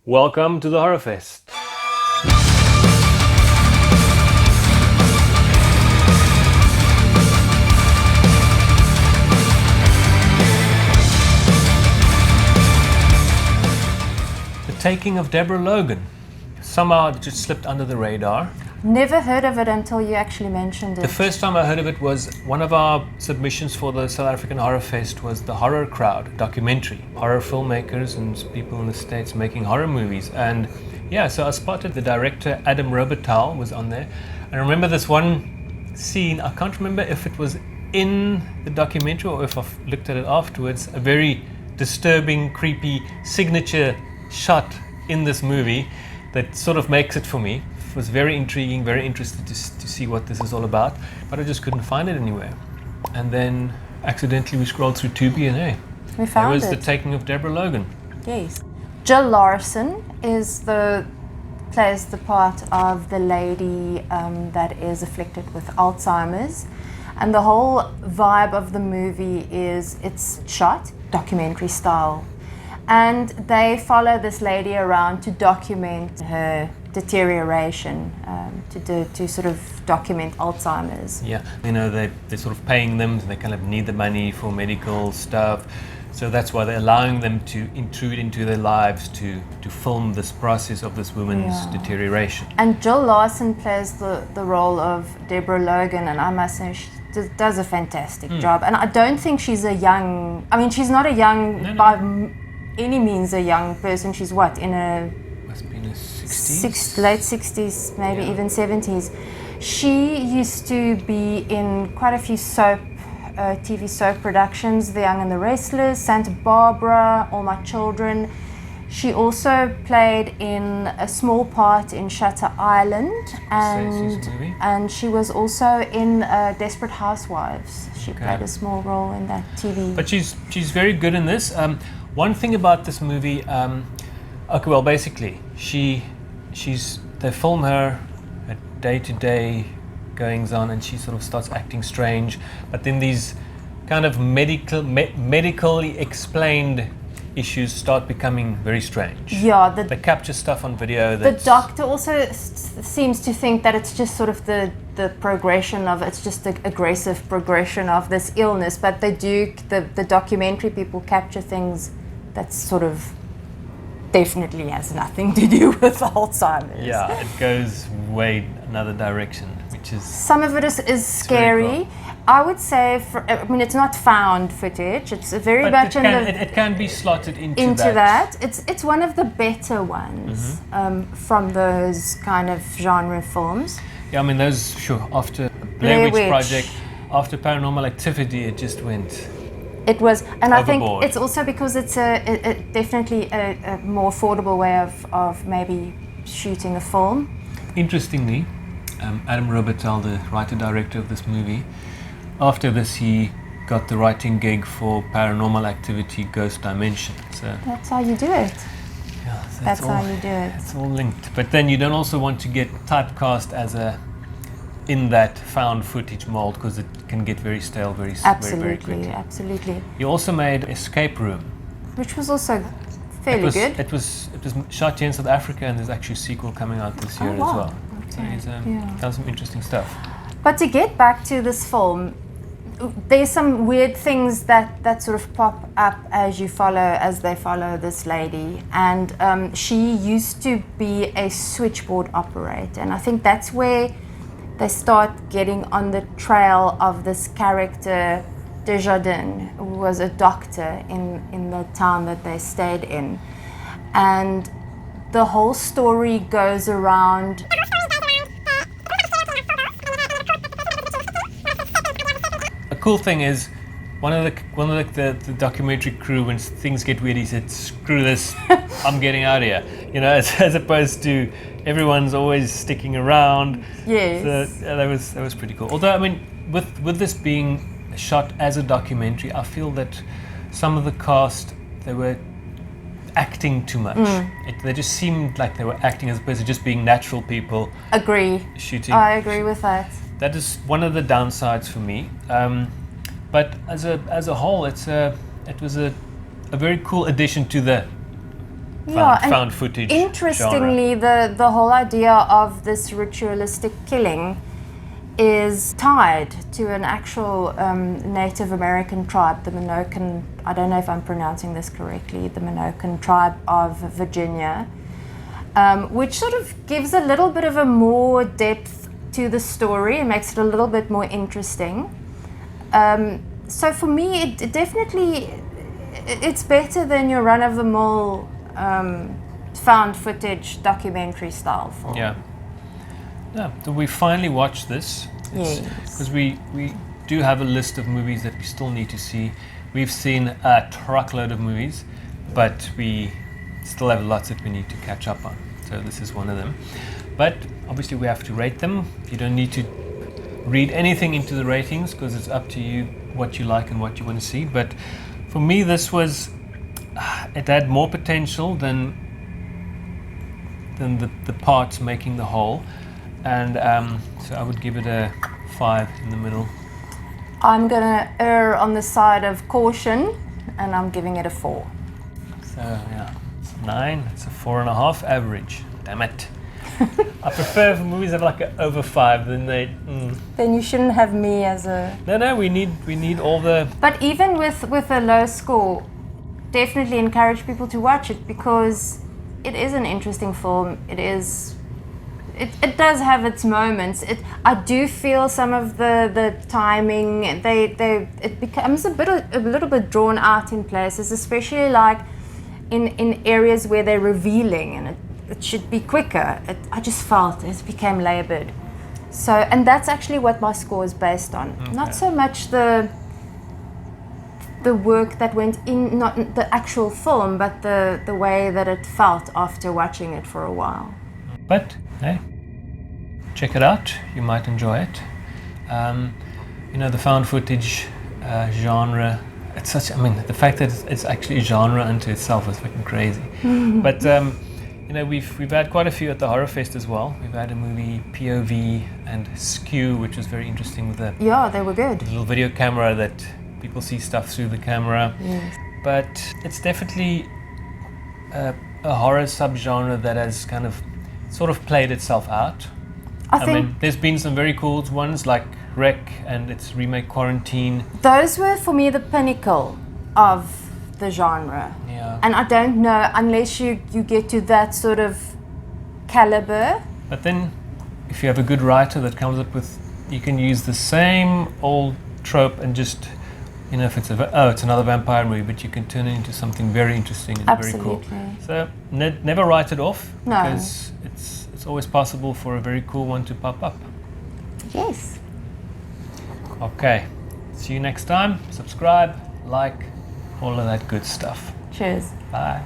Welcome to the Horrorfest. The Taking of Deborah Logan. Somehow it just slipped under the radar. Never heard of it until you actually mentioned it. The first time I heard of it was one of our submissions for the South African Horrorfest was the Horror Crowd documentary. Horror filmmakers and people in the States making horror movies. And yeah, so I spotted the director, Adam Robital, was on there. I remember this one scene, I can't remember if it was in the documentary or if I looked at it afterwards, a very disturbing, creepy signature shot in this movie that sort of makes it for me. It was very intriguing, very interested to see what this is all about, but I just couldn't find it anywhere. And then accidentally we scrolled through Tubi and hey, we found it was it. The Taking of Deborah Logan. Yes. Jill Larson plays the part of the lady that is afflicted with Alzheimer's, and the whole vibe of the movie is it's shot documentary style, and they follow this lady around to document her deterioration, to sort of document Alzheimer's. Yeah, you know, they're sort of paying them, they kind of need the money for medical stuff, so that's why they're allowing them to intrude into their lives to film this process of this woman's deterioration. And Jill Larson plays the role of Deborah Logan, and I must say she does a fantastic job. And I don't think she's she's not a young, by any means a young person. She's what, in a Must be in her 60s? Late 60s, maybe even 70s. She used to be in quite a few TV soap productions, The Young and the Restless, Santa Barbara, All My Children. She also played in a small part in Shutter Island, and she was also in Desperate Housewives. She played a small role in that TV. But she's very good in this. One thing about this movie, basically, they film her day-to-day goings on, and she sort of starts acting strange. But then these kind of medically explained issues start becoming very strange. Yeah, they capture stuff on video. The doctor also seems to think that it's just sort of the progression of it's just the aggressive progression of this illness. But they do the documentary people capture things that sort of definitely has nothing to do with Alzheimer's. Yeah, it goes way another direction, which is... Some of it is scary. Cool. I would say, it's not found footage. It's very much it can be slotted into that. It's one of the better ones from those kind of genre films. Yeah, those, after Blair Witch Project, after Paranormal Activity, it just went... It was, and overboard. I think it's also because it's definitely a more affordable way of maybe shooting a film. Interestingly, Adam Robital, the writer-director of this movie, after this he got the writing gig for Paranormal Activity Ghost Dimension. So that's how you do it. Yeah, so that's how you do it. It's all linked. But then you don't also want to get typecast as in that found footage mold, because it can get very stale very quickly. Absolutely. You also made Escape Room, which was also fairly good. It was shot here in South Africa, and there's actually a sequel coming out this year as well. Okay. So he's done some interesting stuff. But to get back to this film, there's some weird things that sort of pop up as they follow this lady, and she used to be a switchboard operator, and I think that's where they start getting on the trail of this character, Desjardins, who was a doctor in the town that they stayed in. And the whole story goes around... A cool thing is, one of the documentary crew, when things get weird, he said, "Screw this, I'm getting out of here." As opposed to everyone's always sticking around. Yes. So that was pretty cool. Although with this being shot as a documentary, I feel that some of the cast, they were acting too much. They just seemed like they were acting as opposed to just being natural people. Agree. Shooting. I agree with that. That is one of the downsides for me. But as a whole, it was a very cool addition to the found footage. Interestingly, the whole idea of this ritualistic killing is tied to an actual Native American tribe, the Minokan, I don't know if I'm pronouncing this correctly, the Minokan tribe of Virginia, which sort of gives a little bit of a more depth to the story and makes it a little bit more interesting. So for me, it definitely, it's better than your run-of-the-mill found footage documentary style film. Yeah. Yeah, so we finally watched this. Yes. Because we do have a list of movies that we still need to see. We've seen a truckload of movies, but we still have lots that we need to catch up on. So this is one of them. But obviously we have to rate them. You don't need to read anything into the ratings because it's up to you what you like and what you want to see. But for me, this was, it had more potential than the parts making the whole. And so I would give it a 5 in the middle. I'm gonna err on the side of caution, and I'm giving it a 4. So yeah, it's 9. It's a 4.5 average. Damn it. I prefer if movies have like a over 5 than they. Then you shouldn't have me as a. No, we need all the. But even with a low score, definitely encourage people to watch it because it is an interesting film. It is. It does have its moments. I do feel some of the timing. It becomes a little bit drawn out in places, especially like in areas where they're revealing, and it should be quicker. I just felt it became labored. So, and that's actually what my score is based on. Okay. Not so much the work that went in, not the actual film, but the way that it felt after watching it for a while. But hey, check it out. You might enjoy it. The found footage genre. It's such. I mean, the fact that it's actually a genre unto itself is fucking crazy. But we've had quite a few at the Horrorfest as well. We've had a movie POV and SKEW, which was very interesting with the They were good. little video camera that people see stuff through the camera. Yes. But it's definitely a horror subgenre that has kind of sort of played itself out. I think mean, there's been some very cool ones like Wreck and its remake Quarantine. those were for me the pinnacle of the genre. Yeah. And I don't know, unless you get to that sort of caliber. But then, if you have a good writer that comes up with, you can use the same old trope and just, if it's it's another vampire movie, but you can turn it into something very interesting and very cool. Absolutely. So never write it off, No. because it's always possible for a very cool one to pop up. Yes. Okay, see you next time. Subscribe, like, all of that good stuff. Cheers. Bye.